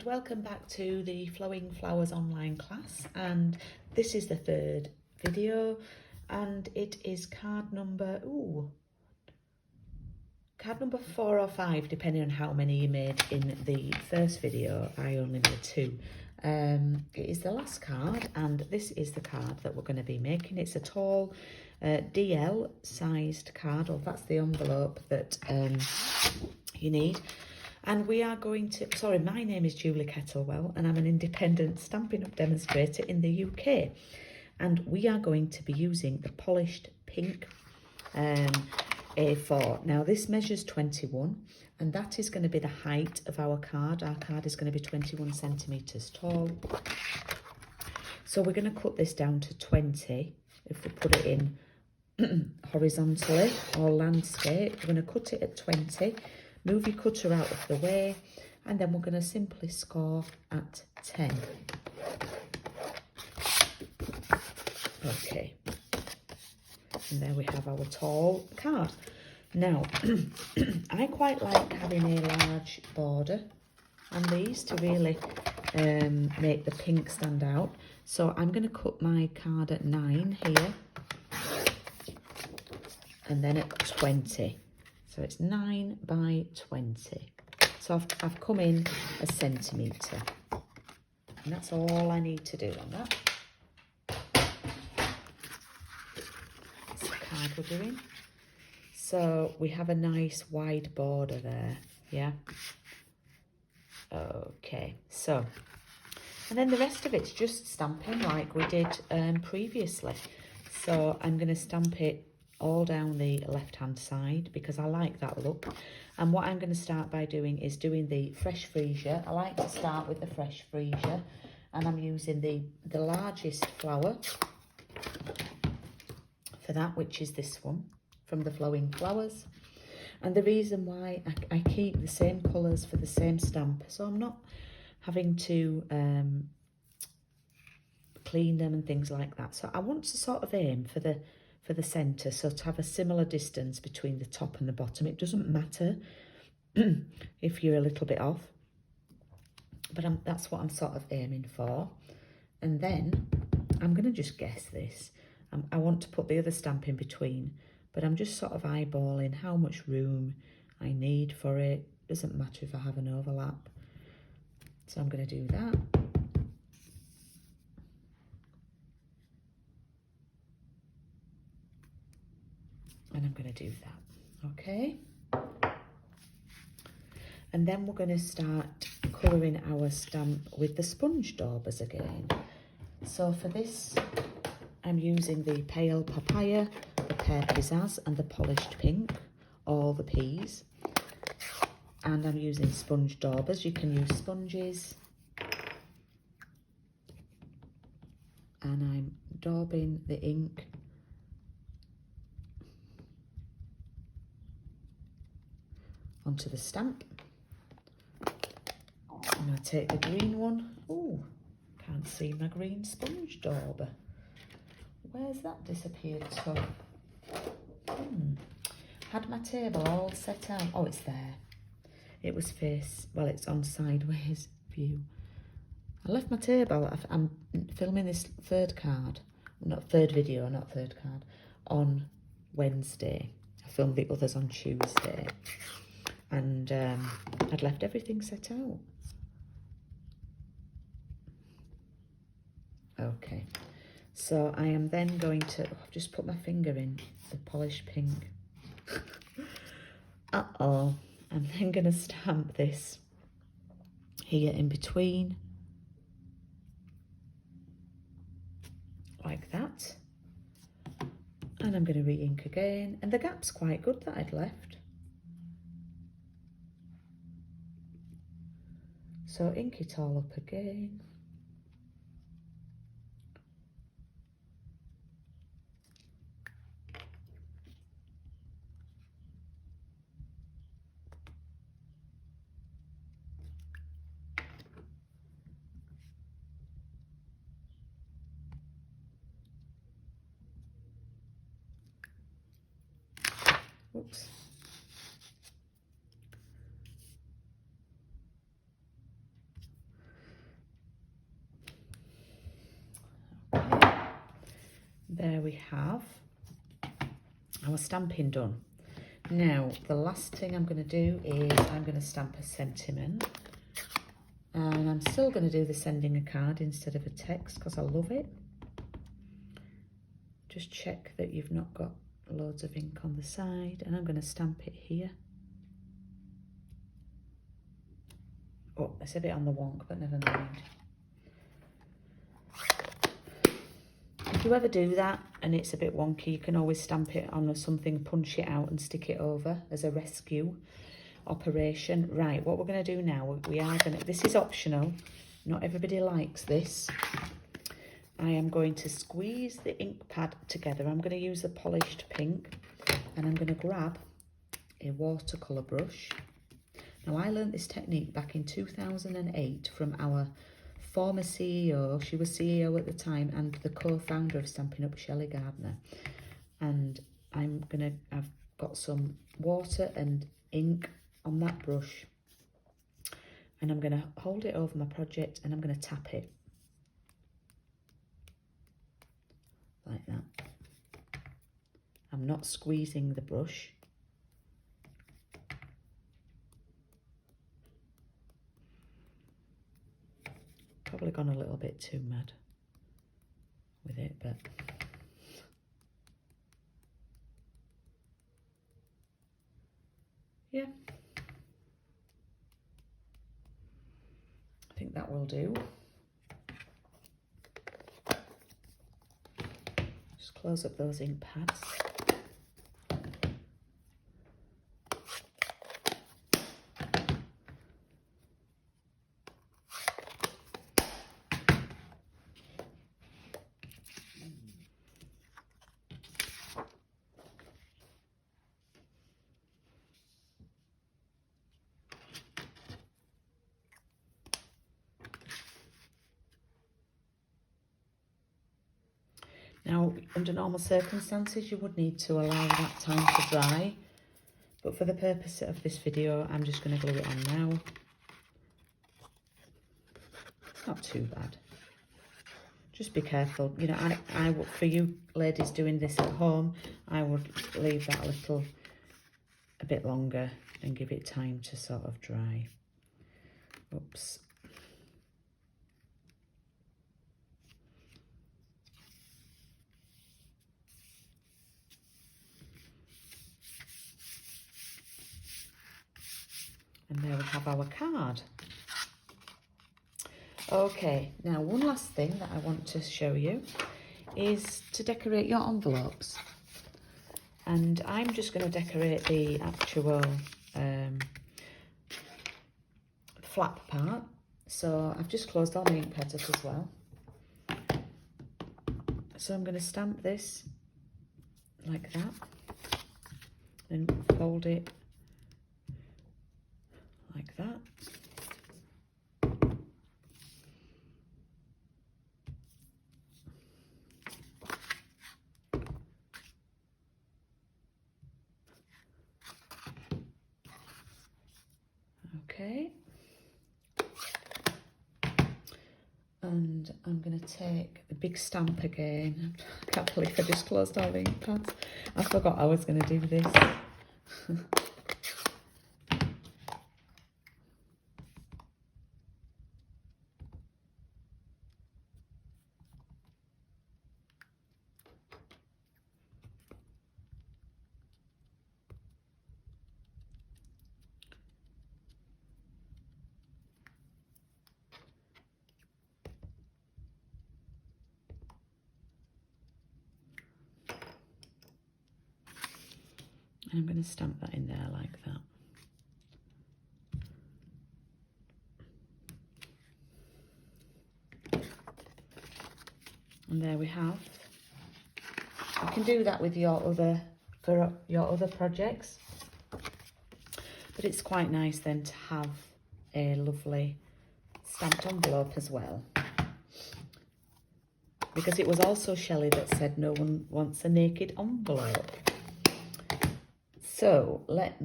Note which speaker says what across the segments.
Speaker 1: welcome back to the Flowing Flowers online class, and this is the third video, and it is card number 4 or 5 depending on how many you made in the first video. I only made 2. It is the last card, and this is the card that we're going to be making. It's a tall DL sized card, or that's the envelope that you need. And we are going to, my name is Julie Kettlewell, and I'm an independent Stampin' Up demonstrator in the UK. And we are going to be using the polished pink A4. Now this measures 21, and that is going to be the height of our card. Our card is going to be 21 centimetres tall. So we're going to cut this down to 20. If we put it in horizontally or landscape, we're going to cut it at 20. Move your cutter out of the way, and then we're going to simply score at 10. Okay. And there we have our tall card. Now, I quite like having a large border on these to really make the pink stand out. So I'm going to cut my card at 9 here, and then at 20. So it's 9 by 20. So I've come in a centimetre. And that's all I need to do on that. That's the card we're doing. So we have a nice wide border there, yeah? Okay, so, and then the rest of it's just stamping like we did previously. So I'm going to stamp it all down the left hand side because I like that look. And what I'm going to start by doing is doing the fresh freesia. I like to start with the fresh freesia, and I'm using the largest flower for that, which is this one from the Flowing Flowers. And the reason why I keep the same colours for the same stamp, so I'm not having to clean them and things like that. So I want to sort of aim for the centre, so to have a similar distance between the top and the bottom. It doesn't matter if you're a little bit off, but that's what I'm sort of aiming for. And then I'm going to just guess this. I want to put the other stamp in between, but I'm just sort of eyeballing how much room I need for it. Doesn't matter if I have an overlap. So I'm going to do that. And I'm going to do that, okay? And then we're going to start colouring our stamp with the sponge daubers again. So for this, I'm using the pale papaya, the pear pizzazz, and the polished pink, all the P's. And I'm using sponge daubers. You can use sponges. And I'm daubing the ink onto the stamp. I'm going to take the green one. Oh, can't see my green sponge dauber. Where's that disappeared to? Had my table all set out. Oh, it's there. It was it's on sideways view. I left my table. I'm filming this third video, on Wednesday. I filmed the others on Tuesday. And I'd left everything set out. Okay, so I am then going to, I've just put my finger in the polished pink. I'm then going to stamp this here in between. Like that. And I'm going to re-ink again. And the gap's quite good that I'd left. So ink it all up again. Oops. There we have our stamping done. Now, the last thing I'm going to do is I'm going to stamp a sentiment. And I'm still going to do the sending a card instead of a text because I love it. Just check that you've not got loads of ink on the side, and I'm going to stamp it here. Oh, it's a bit on the wonk, but never mind. If you ever do that and it's a bit wonky, you can always stamp it on something, punch it out and stick it over as a rescue operation. Right, what we're going to do now, this is optional, not everybody likes this. I am going to squeeze the ink pad together. I'm going to use a polished pink, and I'm going to grab a watercolour brush. Now, I learned this technique back in 2008 from our former CEO. She was CEO at the time and the co-founder of Stampin Up, Shelley Gardner. And I've got some water and ink on that brush, and I'm going to hold it over my project and I'm going to tap it like that. I'm not squeezing the brush. Probably gone a little bit too mad with it, but yeah, I think that will do. Just close up those ink pads. Now, under normal circumstances, you would need to allow that time to dry. But for the purpose of this video, I'm just going to glue it on now. It's not too bad. Just be careful. You know, for you ladies doing this at home, I would leave that a bit longer and give it time to sort of dry. Oops. And there we have our card. Okay, now one last thing that I want to show you is to decorate your envelopes. And I'm just going to decorate the actual flap part. So I've just closed all my ink pads up as well. So I'm going to stamp this like that and fold it like that. Okay. And I'm going to take the big stamp again. I can't believe I just closed all the ink pads. I forgot I was going to do this. And I'm going to stamp that in there like that. And there we have. You can do that with your other projects, but it's quite nice then to have a lovely stamped envelope as well. Because it was also Shelley that said no one wants a naked envelope. So that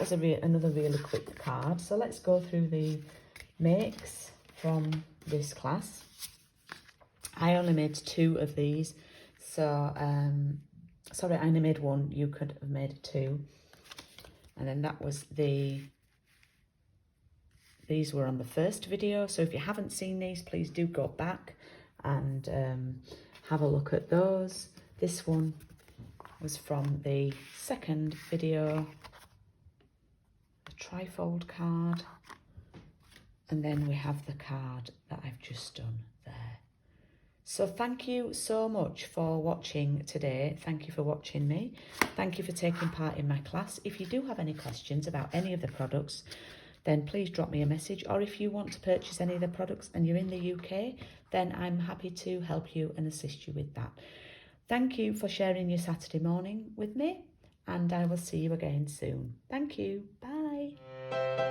Speaker 1: was another really quick card. So let's go through the makes from this class. I only made 2 of these. So, sorry, I only made one. You could have made two. And then that was these were on the first video. So if you haven't seen these, please do go back and have a look at those. This one was from the second video, the trifold card. And then we have the card that I've just done there. So thank you so much for watching today. Thank you for watching me. Thank you for taking part in my class. If you do have any questions about any of the products, then please drop me a message. Or if you want to purchase any of the products and you're in the UK, then I'm happy to help you and assist you with that. Thank you for sharing your Saturday morning with me, and I will see you again soon. Thank you. Bye.